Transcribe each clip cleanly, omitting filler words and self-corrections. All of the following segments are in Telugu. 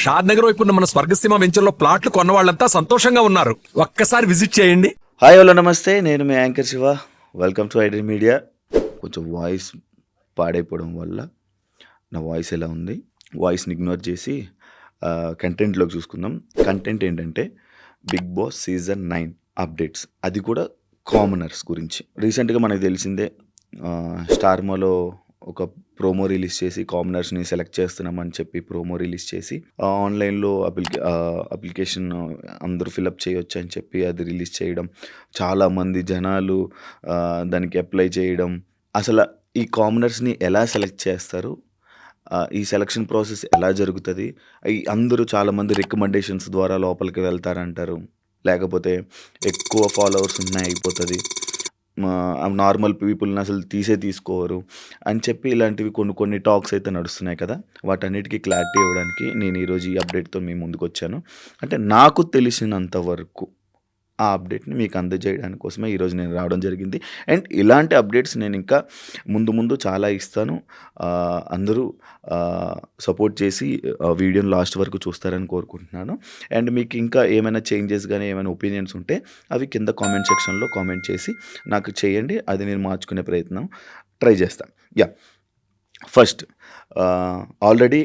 షాద్ నగర్ వైపు ఉన్న మన స్వర్గసీమ వెంచర్లో ప్లాట్లు కొన్న వాళ్ళంతా సంతోషంగా ఉన్నారు. ఒక్కసారి విజిట్ చేయండి. హాయ్ హలో నమస్తే, నేను మీ anchor Shiva. Welcome to ID media. కొంచెం వాయిస్ పాడైపోవడం వల్ల నా వాయిస్ ఎలా ఉంది, వాయిస్ని ఇగ్నోర్ చేసి కంటెంట్లోకి చూసుకుందాం. కంటెంట్ ఏంటంటే బిగ్ బాస్ సీజన్ 9 అప్డేట్స్, అది కూడా కామనర్స్ గురించి. రీసెంట్గా మనకు తెలిసిందే, స్టార్మాలో ఒక ప్రోమో రిలీజ్ చేసి కామనర్స్ని సెలెక్ట్ చేస్తున్నామని చెప్పి ప్రోమో రిలీజ్ చేసి ఆన్లైన్లో అప్లికేషన్ అందరూ ఫిలప్ చేయొచ్చు అని చెప్పి అది రిలీజ్ చేయడం, చాలామంది జనాలు దానికి అప్లై చేయడం. అసలు ఈ కామనర్స్ని ఎలా సెలెక్ట్ చేస్తారు, ఈ సెలక్షన్ ప్రాసెస్ ఎలా జరుగుతుంది, అందరూ చాలామంది రికమెండేషన్స్ ద్వారా లోపలికి వెళ్తారంటారు, లేకపోతే ఎక్కువ ఫాలోవర్స్ ఉన్నాయి అయిపోతుంది, నార్మల్ పీపుల్ని అసలు తీసుకోరు అని చెప్పి ఇలాంటివి కొన్ని టాక్స్ అయితే నడుస్తున్నాయి కదా. వాటన్నిటికీ క్లారిటీ ఇవ్వడానికి నేను ఈరోజు ఈ అప్డేట్తో మీ ముందుకు వచ్చాను. అంటే నాకు తెలిసినంత వరకు ఆ అప్డేట్ని మీకు అందజేయడానికి కోసమే ఈరోజు నేను రావడం జరిగింది. అండ్ ఇలాంటి అప్డేట్స్ నేను ఇంకా ముందు చాలా ఇస్తాను. అందరూ సపోర్ట్ చేసి వీడియోని లాస్ట్ వరకు చూస్తారని కోరుకుంటున్నాను. అండ్ మీకు ఇంకా ఏమైనా చేంజెస్ కానీ ఏమైనా ఒపీనియన్స్ ఉంటే అవి కింద కామెంట్ సెక్షన్లో కామెంట్ చేసి నాకు చేయండి. అది నేను మార్చుకునే ప్రయత్నం ట్రై చేస్తాను. ఫస్ట్, ఆల్రెడీ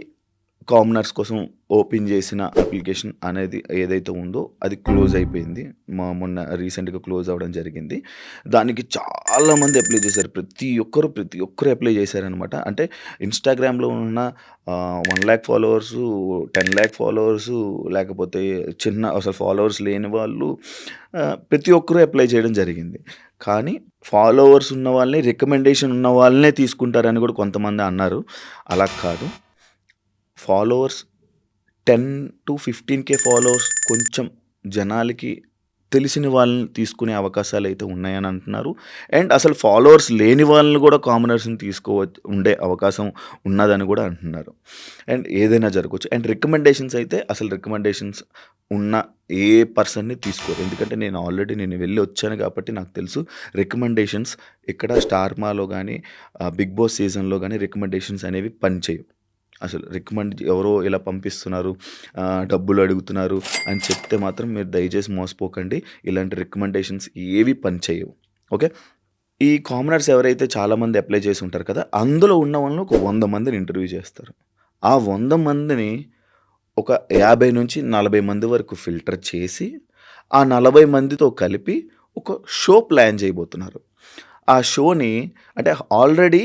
కామనర్స్ కోసం ఓపెన్ చేసిన అప్లికేషన్ అనేది ఏదైతే ఉందో అది క్లోజ్ అయిపోయింది. మొన్న రీసెంట్గా క్లోజ్ అవ్వడం జరిగింది. దానికి చాలామంది అప్లై చేశారు. ప్రతి ఒక్కరు అప్లై చేశారనమాట. అంటే ఇన్స్టాగ్రామ్లో ఉన్న 1 lakh ఫాలోవర్సు, 10 lakh ఫాలోవర్సు, లేకపోతే అసలు ఫాలోవర్స్ లేని వాళ్ళు ప్రతి ఒక్కరూ అప్లై చేయడం జరిగింది. కానీ ఫాలోవర్స్ ఉన్న వాళ్ళని, రికమెండేషన్ ఉన్న వాళ్ళనే తీసుకుంటారని కూడా కొంతమంది అన్నారు. అలా కాదు, ఫాలోవర్స్ 10 to 15K ఫాలోవర్స్ కొంచెం జనాలకి తెలిసిన వాళ్ళని తీసుకునే అవకాశాలు అయితే ఉన్నాయని అంటున్నారు. అండ్ అసలు ఫాలోవర్స్ లేని వాళ్ళని కూడా కామనర్స్ని ఉండే అవకాశం ఉన్నదని కూడా అంటున్నారు. అండ్ ఏదైనా జరగవచ్చు. అండ్ రికమెండేషన్స్ అయితే అసలు రికమెండేషన్స్ ఉన్న ఏ పర్సన్ని తీసుకోరు. ఎందుకంటే నేను వెళ్ళి వచ్చాను కాబట్టి నాకు తెలుసు. రికమెండేషన్స్ ఇక్కడ స్టార్మాలో కానీ బిగ్ బాస్ సీజన్లో కానీ రికమెండేషన్స్ అనేవి పనిచేయవు. అసలు ఎవరో ఇలా పంపిస్తున్నారు, డబ్బులు అడుగుతున్నారు అని చెప్తే మాత్రం మీరు దయచేసి మోసపోకండి. ఇలాంటి రికమెండేషన్స్ ఏవి పనిచేయవు. ఓకే, ఈ కామనర్స్ ఎవరైతే చాలామంది అప్లై చేసి ఉంటారు కదా, అందులో ఉన్న వాళ్ళని ఒక 100 మందిని ఇంటర్వ్యూ చేస్తారు. ఆ 100 మందిని ఒక 50 నుంచి 40 మంది వరకు ఫిల్టర్ చేసి ఆ 40 మందితో కలిపి ఒక షో ప్లాన్ చేయబోతున్నారు. ఆ షోని అంటే ఆల్రెడీ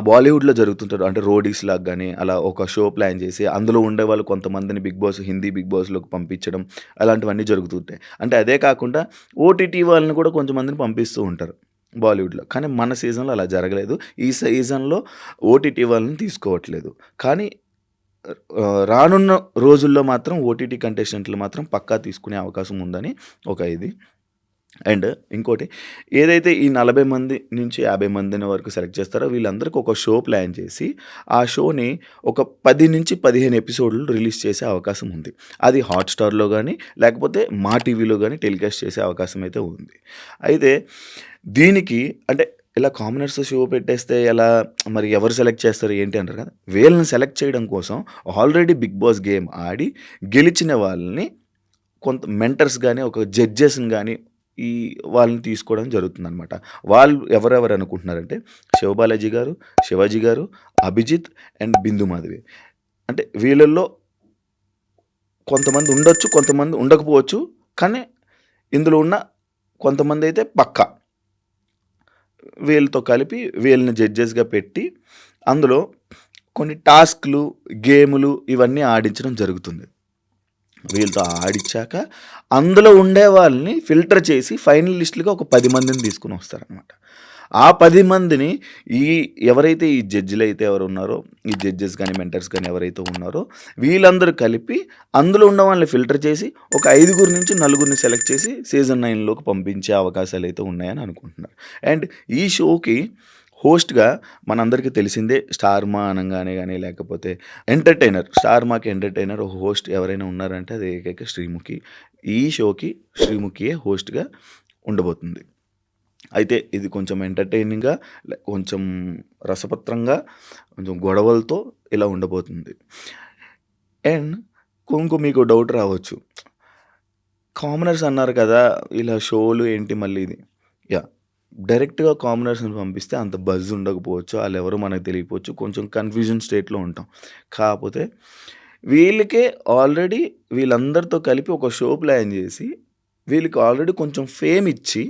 బాలీవుడ్లో జరుగుతుంటారు. అంటే రోడీస్ లాగా కానీ అలా ఒక షో ప్లాన్ చేసి అందులో ఉండే వాళ్ళు కొంతమందిని హిందీ బిగ్ బాస్లోకి పంపించడం, అలాంటివన్నీ జరుగుతుంటాయి. అంటే అదే కాకుండా ఓటీటీ వాళ్ళని కూడా కొంతమందిని పంపిస్తూ ఉంటారు బాలీవుడ్లో. కానీ మన సీజన్లో అలా జరగలేదు. ఈ సీజన్లో ఓటీటీ వాళ్ళని తీసుకోవట్లేదు. కానీ రానున్న రోజుల్లో మాత్రం ఓటీటీ కంటెస్టెంట్లు మాత్రం పక్కా తీసుకునే అవకాశం ఉందని ఒక ఇది. అండ్ ఇంకోటి, ఏదైతే ఈ 40 మంది నుంచి 50 మందిని వరకు సెలెక్ట్ చేస్తారో వీళ్ళందరికీ ఒక షో ప్లాన్ చేసి ఆ షోని ఒక 10 నుంచి 15 ఎపిసోడ్లు రిలీజ్ చేసే అవకాశం ఉంది. అది హాట్స్టార్లో కానీ లేకపోతే మా టీవీలో కానీ టెలికాస్ట్ చేసే అవకాశం అయితే ఉంది. అయితే దీనికి అంటే ఇలా కామనర్స్ షో పెట్టేస్తే ఎలా, మరి ఎవరు సెలెక్ట్ చేస్తారు ఏంటి అంటారు కదా. వీళ్ళని సెలెక్ట్ చేయడం కోసం ఆల్రెడీ బిగ్ బాస్ గేమ్ ఆడి గెలిచిన వాళ్ళని కొంత మెంటర్స్ కానీ ఒక జడ్జెస్ని కానీ ఈ వాళ్ళని తీసుకోవడం జరుగుతుందనమాట. వాళ్ళు ఎవరెవరు అనుకుంటున్నారంటే శివబాలాజీ గారు, శివాజీ గారు, అభిజిత్ అండ్ బిందు మాధవి. అంటే వీళ్ళల్లో కొంతమంది ఉండొచ్చు, కొంతమంది ఉండకపోవచ్చు. కానీ ఇందులో ఉన్న కొంతమంది అయితే పక్కా వీళ్ళతో కలిపి వీళ్ళని జడ్జెస్గా పెట్టి అందులో కొన్ని టాస్క్లు, గేములు ఇవన్నీ ఆడించడం జరుగుతుంది. వీళ్ళతో ఆడిచ్చాక అందులో ఉండే వాళ్ళని ఫిల్టర్ చేసి ఫైనల్ లిస్టులుగా ఒక 10 మందిని తీసుకుని వస్తారనమాట. ఆ 10 మందిని ఎవరైతే ఈ జడ్జిలు అయితే ఎవరు ఉన్నారో, ఈ జడ్జెస్ కానీ మెంటర్స్ కానీ ఎవరైతే ఉన్నారో వీళ్ళందరూ కలిపి అందులో ఉన్న వాళ్ళని ఫిల్టర్ చేసి ఒక 5 నుంచి 4 సెలెక్ట్ చేసి సీజన్ 9లోకి పంపించే అవకాశాలు అయితే ఉన్నాయని అనుకుంటున్నారు. అండ్ ఈ షోకి హోస్ట్గా మనందరికీ తెలిసిందే, స్టార్మా అనగానే కానీ లేకపోతే స్టార్మాకి ఎంటర్టైనర్ ఒక హోస్ట్ ఎవరైనా ఉన్నారంటే అది ఏకైక శ్రీముఖి. ఈ షోకి శ్రీముఖియే హోస్ట్గా ఉండబోతుంది. అయితే ఇది కొంచెం ఎంటర్టైనింగ్గా, కొంచెం రసపత్రంగా, కొంచెం గొడవలతో ఇలా ఉండబోతుంది. అండ్ ఇంకో మీకు డౌట్ రావచ్చు. కామనర్స్ అన్నారు కదా! ఇలా షోలు ఏంటి మళ్ళీ ఇది. యాహ్! డైరెక్ట్‌గా కామనర్స్‌ని పంపిస్తే అంత బజ్ ఉండకపోవచ్చు. ఆళ్ళెవరో మనకు తెలియకపోవచ్చు. కొంచెం కన్‌ఫ్యూజన్ స్టేట్‌లో ఉంటాం. కాపోతే వీళ్ళకే ఆల్రెడీ వీళ్ళందరితో కలిపి ఒక షో ప్లాన్ జేసి, వీళ్ళకి ఆల్రెడీ కొంచెం ఫేమ్ ఇచ్చి,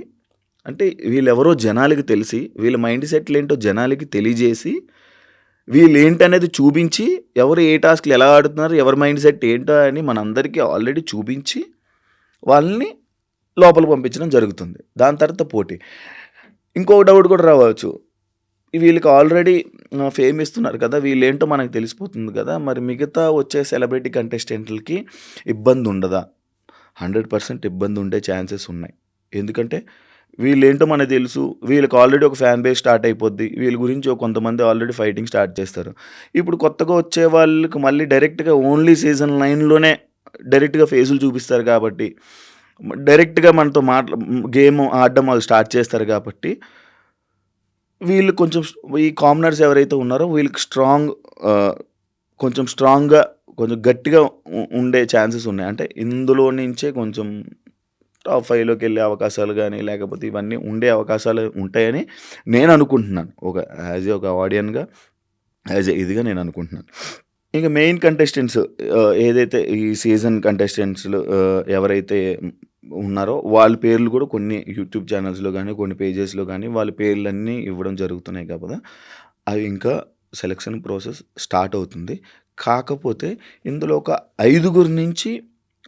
అంటే వీళ్ళెవరో జనాలకి తెలిసి, వీళ్ళ మైండ్ సెట్‌లేంటో జనాలకి తెలియజేసి, వీళ్ళేంటనేది చూపించి, ఎవరు ఏ టాస్క్‌లు ఎలా ఆడుతున్నారు, ఎవరి మైండ్ సెట్ ఏంటో అని మనందరికీ ఆల్రెడీ చూపించి, వాళ్ళని లోపలికి పంపించడం జరుగుతుంది. దాని తర్వాత పోటీ. ఇంకొక డౌట్ కూడా రావచ్చు. వీళ్ళకి ఆల్రెడీ ఫేమ్ ఇస్తున్నారు కదా! వీళ్ళేంటో మనకు తెలిసిపోతుంది కదా! మరి మిగతా వచ్చే సెలబ్రిటీ కంటెస్టెంట్‌లకి ఇబ్బందుండదా? 100% ఇబ్బందుండే ఛాన్సెస్ ఉన్నాయి. ఎందుకంటే వీళ్ళేంటో మనకు తెలుసు. వీళ్ళకి ఆల్రెడీ ఒక ఫ్యాన్ బేస్ స్టార్ట్ అయిపోద్ది. వీళ్ళ గురించి కొంతమంది ఆల్రెడీ ఫైటింగ్ స్టార్ట్ చేస్తారు. ఇప్పుడు కొత్తగా వచ్చే వాళ్ళకి మళ్ళీ డైరెక్ట్‌గా ఓన్లీ సీజన్ 9లోనే డైరెక్ట్‌గా ఫేసులు చూపిస్తారు కాబట్టి, డైరెక్ట్‌గా మనతో గేమ్ ఆడడం వాళ్ళు స్టార్ట్ చేస్తారు కాబట్టి, వీళ్ళు కొంచెం ఈ కామనర్స్ ఎవరైతే ఉన్నారో వీళ్ళకి కొంచెం స్ట్రాంగ్‌గా, కొంచెం గట్టిగా ఉండే ఛాన్సెస్ ఉన్నాయి. అంటే ఇందులో నుంచే కొంచెం టాప్ 5లోకి వెళ్ళే అవకాశాలు గానీ, లేకపోతే ఇవన్నీ ఉండే అవకాశాలు ఉంటాయని నేను అనుకుంటున్నాను. ఒక ఆడియన్‌గా, ఇదిగా నేను అనుకుంటున్నాను. ఇక మెయిన్ కంటెస్టెంట్స్ ఏదైతే ఈ సీజన్ కంటెస్టెంట్స్‌లో ఎవరైతే ఉన్నారో వాళ్ళ పేర్లు కూడా కొన్ని యూట్యూబ్ ఛానల్స్‌లో గానీ, కొన్ని పేజెస్‌లో గానీ వాళ్ళ పేర్లన్నీ ఇవ్వడం జరుగుతున్నాయి కదా! అవి ఇంకా సెలక్షన్ ప్రాసెస్ స్టార్ట్ అవుతుంది. కాకపోతే ఇందులో ఒక 5 నుంచి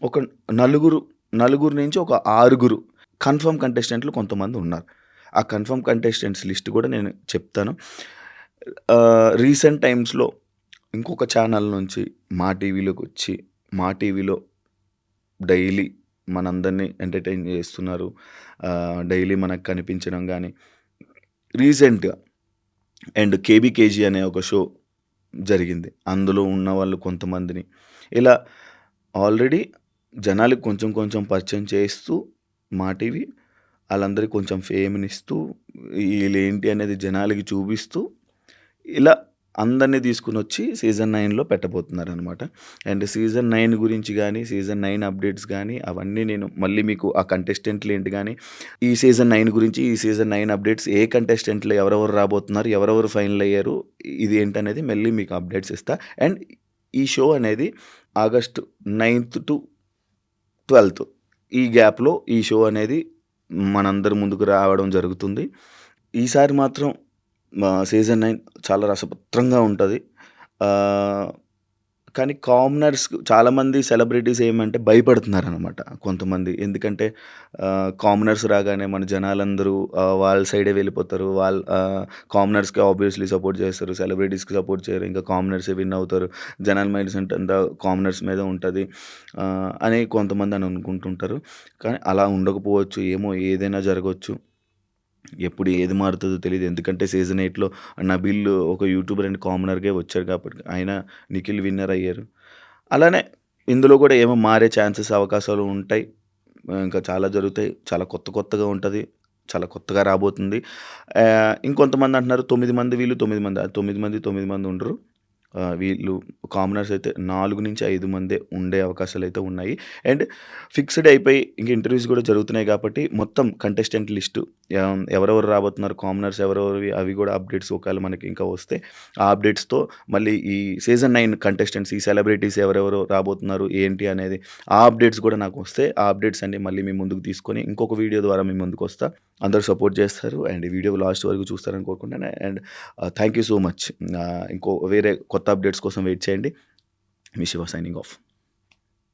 ఒక నలుగురు నుంచి ఒక 6 కన్ఫర్మ్ కంటెస్టెంట్లు కొంతమంది ఉన్నారు. ఆ కన్ఫర్మ్ కంటెస్టెంట్స్ లిస్ట్ కూడా నేను చెప్తాను. రీసెంట్ టైమ్స్‌లో ఇంకొక ఛానల్ నుంచి మా టీవీలోకొచ్చి, మా టీవీలో డైలీ మనందరినీ ఎంటర్‌టైన్ చేస్తున్నారు. డైలీ మనకు కనిపించడం గానీ, రీసెంట్‌గా అండ్ 'కేబీకేజీ' అనే ఒక షో జరిగింది. అందులో ఉన్నవాళ్ళు కొంతమందిని ఇలా ఆల్రెడీ జనాలకి కొంచెం కొంచెం పరిచయం చేస్తూ, మా టీవీ ఆళ్ళందరికి కొంచెం ఫేమ్‌నిస్తూ, ఈళ్ళేంటి అనేది జనాలకి చూపిస్తూ, ఇలా అందరిని తీసుకొనొచ్చి సీజన్ 9లో పెట్టబోతున్నారనమాట. అండ్ సీజన్ 9 గురించి గానీ, సీజన్ 9 అప్డేట్స్ గానీ, అవన్నీ నేను మళ్ళీ మీకు ఆ కంటెస్టెంట్లేంటి గానీ, ఈ సీజన్ 9 గురించి, ఈ సీజన్ 9 అప్డేట్స్, ఏ కంటెస్టెంట్లు ఎవరెవరు రాబోతున్నారు, ఎవరెవరు ఫైనల్ అయ్యారు, ఇది ఏంటనేది మళ్ళీ మీకు అప్డేట్స్ ఇస్తా. అండ్ ఈ షో అనేది ఆగస్ట్ 9th to 12th ఈ గ్యాప్‌లో ఈ షో అనేది మనందరి ముందుకు రావడం జరుగుతుంది. ఈసారి మాత్రం సీజన్ 9 చాలా రసవత్రంగా ఉంటది. కానీ కామనర్స్ చాలామంది సెలబ్రిటీస్ ఏమంటే భయపడుతున్నారనమాట కొంతమంది. ఎందుకంటే కామనర్స్ రాగానే మన జనాలందరూ వాళ్ళ సైడే వెళ్ళిపోతారు. కామనర్స్‌కి ఆబ్వియస్‌లీ సపోర్ట్ చేస్తారు. సెలబ్రిటీస్‌కి సపోర్ట్ చేయరు. ఇంకా కామనర్సే విన్ అవుతారు. జనాల మైండ్ సెట్ అంతా కామనర్స్ మీద ఉంటది అని కొంతమంది అనుకుంటుంటారు. కానీ అలా ఉండకపోవచ్చు. ఏమో ఏదైనా జరగొచ్చు. ఎప్పుడు ఏది మారుతుందో తెలీదు. ఎందుకంటే సీజన్ 8లో నబీల్ ఒక యూట్యూబర్ అండ్ కామనర్‌గా వచ్చారు కాబట్టి ఆయన నిఖిల్ విన్నర్ అయ్యారు. అలానే ఇందులో కూడా ఏమో మారే ఛాన్సెస్, అవకాశాలు ఉంటాయి. ఇంకా చాలా జరుగుతాయి. చాలా కొత్తగా ఉంటది. చాలా కొత్తగా రాబోతుంది. ఇంకొంతమంది అంటున్నారు 9 మంది వీళ్ళు, 9 మంది. 9 మంది ఉండరు. వీళ్ళు కామనర్స్ అయితే 4-5 మందే ఉండే అవకాశాలైతే ఉన్నాయి. అండ్ ఫిక్స్డ్ అయిపోయి ఇంక ఇంటర్వ్యూస్ కూడా జరుగుతున్నాయి కాబట్టి మొత్తం కంటెస్టెంట్ లిస్టు ఎవరెవరు రాబోతున్నారు, కామనర్స్ ఎవరెవరివి అవి కూడా అప్డేట్స్ ఒకవేళ మనకి ఇంకా వస్తే ఆ అప్డేట్స్‌తో మళ్ళీ ఈ సీజన్ 9 కంటెస్టెంట్స్, ఈ సెలబ్రిటీస్ ఎవరెవరు రాబోతున్నారు, ఏంటి అనేది ఆ అప్డేట్స్ కూడా నాకు వస్తే ఆ అప్డేట్స్ అన్నీ మళ్ళీ మీ ముందుకు తీసుకొని ఇంకొక వీడియో ద్వారా మీ ముందుకు వస్తా. అందరూ సపోర్ట్ చేస్తారు అండ్ ఈ వీడియో లాస్ట్ వరకు చూస్తారని కోరుకుంటున్నాను. And thank you so much. ఇంకో వేరే కొత్త అప్డేట్స్ కోసం వెయిట్ చేయండి. మీ శివ సైనింగ్ ఆఫ్.